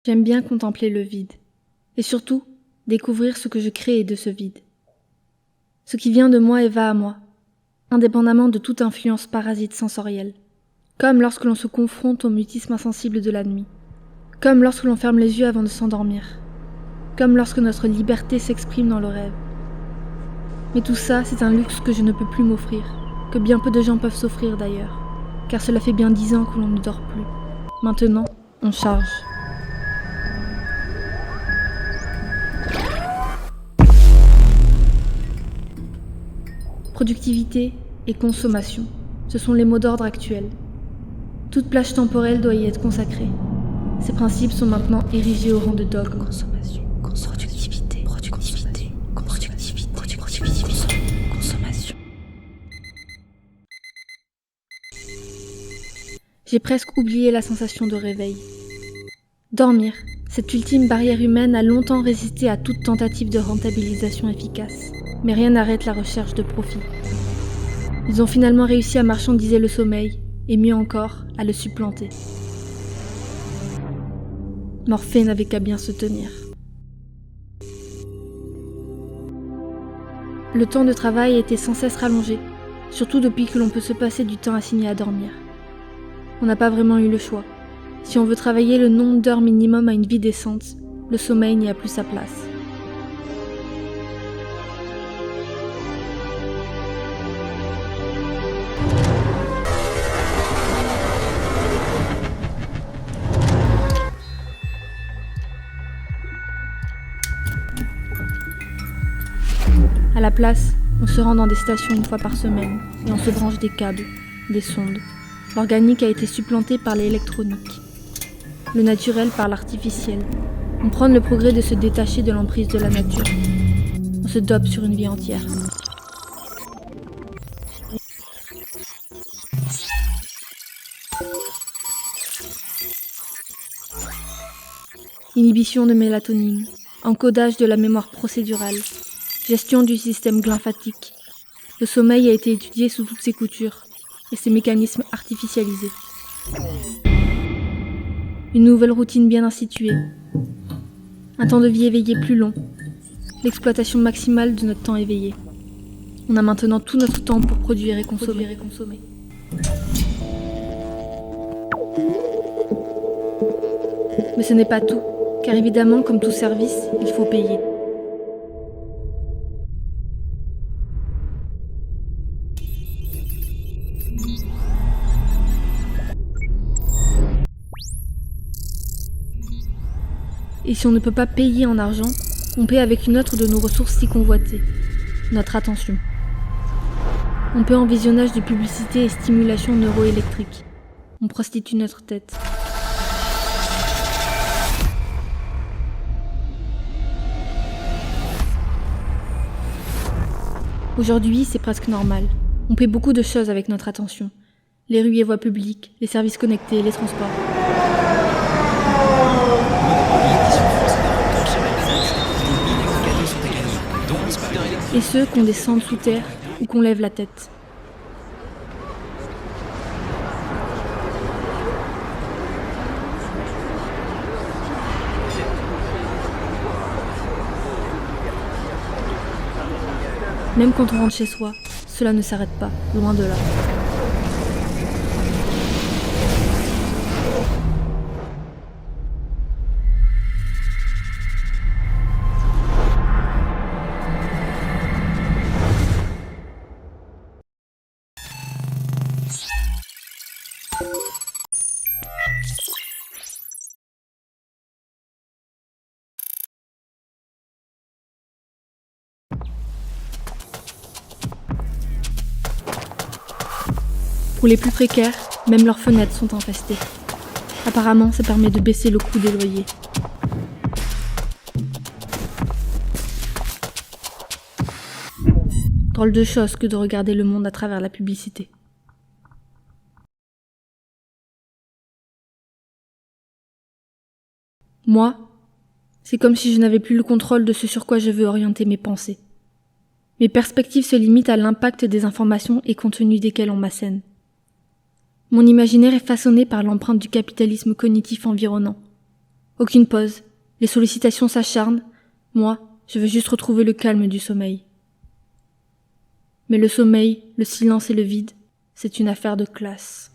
J'aime bien contempler le vide, et surtout découvrir ce que je crée de ce vide. Ce qui vient de moi et va à moi, indépendamment de toute influence parasite sensorielle, comme lorsque l'on se confronte au mutisme insensible de la nuit, comme lorsque l'on ferme les yeux avant de s'endormir, comme lorsque notre liberté s'exprime dans le rêve. Mais tout ça, c'est un luxe que je ne peux plus m'offrir, que bien peu de gens peuvent s'offrir d'ailleurs, car cela fait bien 10 ans que l'on ne dort plus. Maintenant, on charge. Productivité et consommation, ce sont les mots d'ordre actuels. Toute plage temporelle doit y être consacrée. Ces principes sont maintenant érigés au rang de dogme. Consommation, productivité, consommation. J'ai presque oublié la sensation de réveil. Dormir, cette ultime barrière humaine a longtemps résisté à toute tentative de rentabilisation efficace. Mais rien n'arrête la recherche de profit. Ils ont finalement réussi à marchandiser le sommeil, et mieux encore, à le supplanter. Morphée n'avait qu'à bien se tenir. Le temps de travail était sans cesse rallongé, surtout depuis que l'on peut se passer du temps assigné à dormir. On n'a pas vraiment eu le choix. Si on veut travailler le nombre d'heures minimum à une vie décente, le sommeil n'y a plus sa place. À la place, on se rend dans des stations une fois par semaine et on se branche des câbles, des sondes. L'organique a été supplanté par l'électronique, le naturel par l'artificiel. On prône le progrès de se détacher de l'emprise de la nature. On se dope sur une vie entière. Inhibition de mélatonine, encodage de la mémoire procédurale, gestion du système glymphatique. Le sommeil a été étudié sous toutes ses coutures et ses mécanismes artificialisés. Une nouvelle routine bien instituée. Un temps de vie éveillé plus long. L'exploitation maximale de notre temps éveillé. On a maintenant tout notre temps pour produire et consommer. Mais ce n'est pas tout, car évidemment, comme tout service, il faut payer. Et si on ne peut pas payer en argent, on paie avec une autre de nos ressources si convoitées, notre attention. On paie en visionnage de publicité et stimulation neuroélectrique. On prostitue notre tête. Aujourd'hui, c'est presque normal. On paie beaucoup de choses avec notre attention. Les rues et voies publiques, les services connectés, les transports. Et ceux qu'on descende sous terre ou qu'on lève la tête. Même quand on rentre chez soi, cela ne s'arrête pas, loin de là. Pour les plus précaires, même leurs fenêtres sont infestées. Apparemment, ça permet de baisser le coût des loyers. Drôle de chose que de regarder le monde à travers la publicité. Moi, c'est comme si je n'avais plus le contrôle de ce sur quoi je veux orienter mes pensées. Mes perspectives se limitent à l'impact des informations et contenus desquels on m'assène. Mon imaginaire est façonné par l'empreinte du capitalisme cognitif environnant. Aucune pause. Les sollicitations s'acharnent. Moi, je veux juste retrouver le calme du sommeil. Mais le sommeil, le silence et le vide, c'est une affaire de classe.